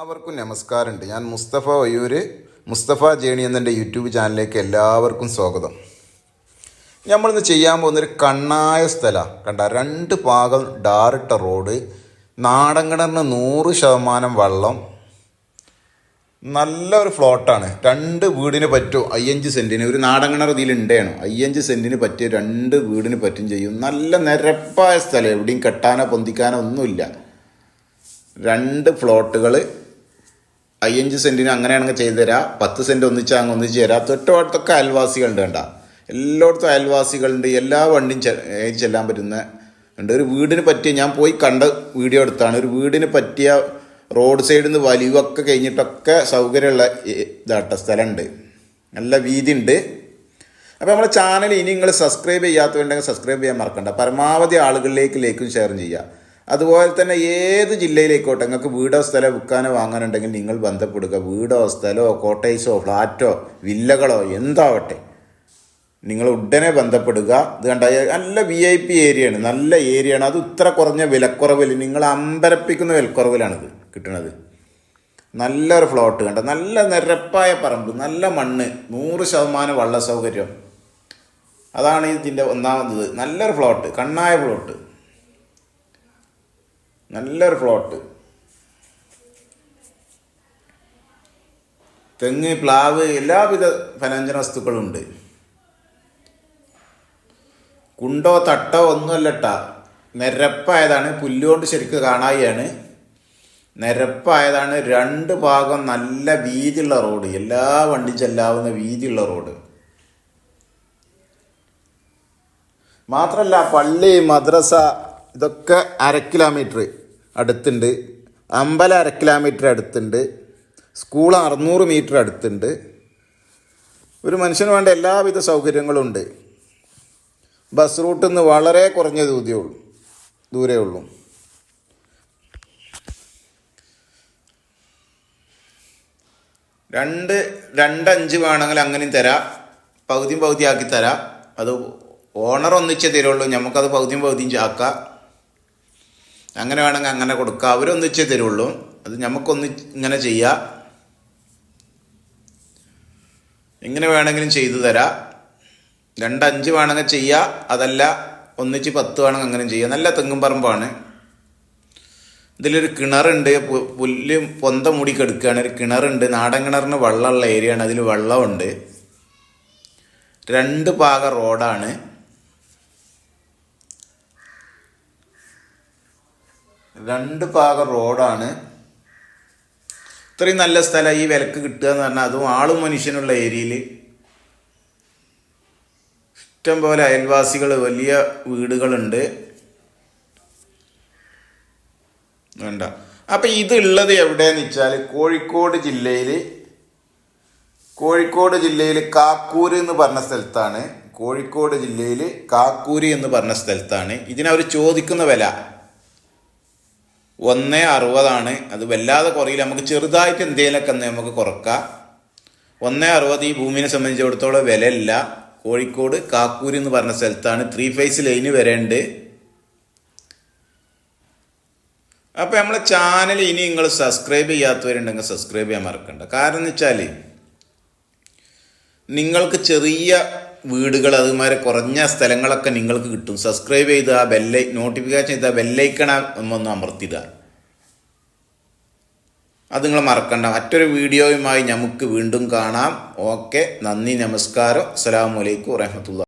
എല്ലാവർക്കും നമസ്കാരമുണ്ട്. ഞാൻ മുസ്തഫ വയ്യൂര്, മുസ്തഫ ജേണി എന്നെൻ്റെ യൂട്യൂബ് ചാനലിലേക്ക് എല്ലാവർക്കും സ്വാഗതം. നമ്മളിന്ന് ചെയ്യാൻ പോകുന്നൊരു കണ്ണായ സ്ഥലമാണ്. കണ്ട 2 ഭാഗം ഡാറിട്ട റോഡ്, നാടൻ കിണറിന് 100% വെള്ളം, നല്ലൊരു ഫ്ലോട്ടാണ്. 2 വീടിന് പറ്റും. 55 സെൻറ്റിന് ഒരു നാടൻ കിണർ ഇതിലുണ്ടാണ്. 55 സെൻറ്റിന് പറ്റിയ 2 വീടിന് പറ്റും ചെയ്യും. നല്ല നിരപ്പായ സ്ഥലം, എവിടെയും കെട്ടാനോ പൊന്തിക്കാനോ ഒന്നുമില്ല. 2 ഫ്ലോട്ടുകൾ 55 സെൻറ്റിന് അങ്ങനെയാണെങ്കിൽ ചെയ്തു തരാം. 10 സെൻറ്റ് ഒന്നിച്ച് തരാം. തൊട്ടടുത്തൊക്കെ അയൽവാസികളുണ്ട്. കണ്ട എല്ലായിടത്തും അയൽവാസികളുണ്ട്. എല്ലാ വണ്ടിയും ചെല്ലാൻ പറ്റുന്ന ഉണ്ട്. ഒരു വീടിന് പറ്റിയ, ഞാൻ പോയി കണ്ട വീഡിയോ എടുത്താണ്, ഒരു വീടിന് പറ്റിയ റോഡ് സൈഡിൽ നിന്ന് വലിവൊക്കെ കഴിഞ്ഞിട്ടൊക്കെ സൗകര്യമുള്ള സ്ഥലമുണ്ട്. നല്ല വീതി ഉണ്ട്. അപ്പോൾ നമ്മുടെ ചാനൽ ഇനി നിങ്ങൾ സബ്സ്ക്രൈബ് ചെയ്യാത്തതുണ്ടെങ്കിൽ സബ്സ്ക്രൈബ് ചെയ്യാൻ മറക്കണ്ട. പരമാവധി ആളുകളിലേക്ക് ലൈക്കും ഷെയറും ചെയ്യുക. അതുപോലെ തന്നെ ഏത് ജില്ലയിലേക്കോട്ടെ നിങ്ങൾക്ക് വീടോ സ്ഥലമോ വിൽക്കാനോ വാങ്ങാനുണ്ടെങ്കിൽ നിങ്ങൾ ബന്ധപ്പെടുക. വീടോ സ്ഥലമോ കോട്ടേഴ്സോ ഫ്ലാറ്റോ വില്ലകളോ എന്താവട്ടെ, നിങ്ങൾ ഉടനെ ബന്ധപ്പെടുക. ഇത് കണ്ട നല്ല VIP ഏരിയയാണ്, നല്ല ഏരിയയാണ്. അത് ഇത്ര കുറഞ്ഞ വിലക്കുറവിൽ, നിങ്ങൾ അമ്പരപ്പിക്കുന്ന വിലക്കുറവിലാണിത് കിട്ടുന്നത്. നല്ലൊരു ഫ്ലോട്ട് കണ്ട, നല്ല നിരപ്പായ പറമ്പ്, നല്ല മണ്ണ്, 100% വെള്ള സൗകര്യം. അതാണ് ഇതിൻ്റെ ഒന്നാമത്. നല്ലൊരു ഫ്ലോട്ട്, കണ്ണായ ഫ്ലോട്ട്, നല്ലൊരു ഫ്ലോട്ട്. തെങ്ങ്, പ്ലാവ്, എല്ലാവിധ ഫലവ്യഞ്ജന വസ്തുക്കളുണ്ട്. കുണ്ടോ തട്ടോ ഒന്നുമല്ലട്ടാ, നിരപ്പായതാണ്. പുല്ലുകൊണ്ട് ശരിക്കും കാണാതെയാണ്. നിരപ്പായതാണ്. 2 ഭാഗം നല്ല വീതിയുള്ള റോഡ്, എല്ലാ വണ്ടി ചെല്ലാവുന്ന വീതിയുള്ള റോഡ്. മാത്രമല്ല പള്ളി, മദ്രസ ഇതൊക്കെ 1/2 കിലോമീറ്റർ അടുത്തുണ്ട്. അമ്പലം 1/2 കിലോമീറ്റർ അടുത്തുണ്ട്. സ്കൂൾ 600 മീറ്റർ അടുത്തുണ്ട്. ഒരു മനുഷ്യന് വേണ്ട എല്ലാവിധ സൗകര്യങ്ങളും ഉണ്ട്. ബസ് റൂട്ടിൽ നിന്ന് വളരെ കുറഞ്ഞ ദൂരേ ഉള്ളൂ. രണ്ട് 5 വേണമെങ്കിൽ അങ്ങനെയും തരാം, പകുതി ആക്കി തരാം. അത് ഓണർ ഒന്നിച്ചേ തരുള്ളൂ, നമുക്കത് പകുതിയും ആക്കാം. അങ്ങനെ വേണമെങ്കിൽ അങ്ങനെ കൊടുക്കുക. അവരൊന്നിച്ചേ തരുള്ളൂ, അത് നമുക്കൊന്ന് ഇങ്ങനെ ചെയ്യാം. ഇങ്ങനെ വേണമെങ്കിലും ചെയ്തു തരാം. 2-5 വേണമെങ്കിൽ ചെയ്യാം, അതല്ല ഒന്നിച്ച് 10 വേണമെങ്കിൽ അങ്ങനെ ചെയ്യാം. നല്ല തെങ്ങും പറമ്പാണ്. ഇതിലൊരു കിണറുണ്ട്, പുല്ല് പൊന്ത മൂടി കിടക്കുകയാണ്. ഒരു കിണറുണ്ട്, നാടൻ കിണറിന് വെള്ളമുള്ള ഏരിയയാണ്. അതിൽ വെള്ളമുണ്ട്. 2 ഭാഗം റോഡാണ്. ഇത്രയും നല്ല സ്ഥലം ഈ വിലക്ക് കിട്ടുക എന്ന് പറഞ്ഞാൽ, അതും ആളും മനുഷ്യനുള്ള ഏരിയയിൽ. ഇഷ്ടം പോലെ അയൽവാസികൾ, വലിയ വീടുകളുണ്ട്. വേണ്ട. അപ്പം ഇതുള്ളത് എവിടെയെന്ന് വെച്ചാൽ കോഴിക്കോട് ജില്ലയിൽ കാക്കൂര് എന്ന് പറഞ്ഞ സ്ഥലത്താണ്. കോഴിക്കോട് ജില്ലയിൽ കാക്കൂര് എന്ന് പറഞ്ഞ സ്ഥലത്താണ്. ഇതിനവർ ചോദിക്കുന്ന വില 1.60. അത് വല്ലാതെ കുറയില്ല. നമുക്ക് ചെറുതായിട്ട് എന്തെങ്കിലുമൊക്കെ നമുക്ക് കുറക്കാം. 1.60 ഈ ഭൂമിനെ സംബന്ധിച്ചിടത്തോളം വിലയില്ല. കോഴിക്കോട് കാക്കൂര് എന്ന് പറഞ്ഞ സ്ഥലത്താണ്. 3 ഫേസ് ലൈന് വരെയുണ്ട്. അപ്പോൾ നമ്മളെ ചാനൽ ഇനി നിങ്ങൾ സബ്സ്ക്രൈബ് ചെയ്യാത്തവരുണ്ടെങ്കിൽ സബ്സ്ക്രൈബ് ചെയ്യാൻ മറക്കണ്ട. കാരണം എന്ന് വെച്ചാൽ നിങ്ങൾക്ക് ചെറിയ വീടുകൾ, അതുമാതിരി കുറഞ്ഞ സ്ഥലങ്ങളൊക്കെ നിങ്ങൾക്ക് കിട്ടും. സബ്സ്ക്രൈബ് ചെയ്ത് ആ നോട്ടിഫിക്കേഷൻ ചെയ്താൽ ബെല്ലൈക്കൺ ഒന്ന് അമർത്തിടുക. അത് നിങ്ങൾ മറക്കണ്ട. മറ്റൊരു വീഡിയോയുമായി നമുക്ക് വീണ്ടും കാണാം. ഓക്കെ, നന്ദി, നമസ്കാരം. അസ്സലാമു അലൈക്കും വറഹ്മത്തുള്ളാഹി.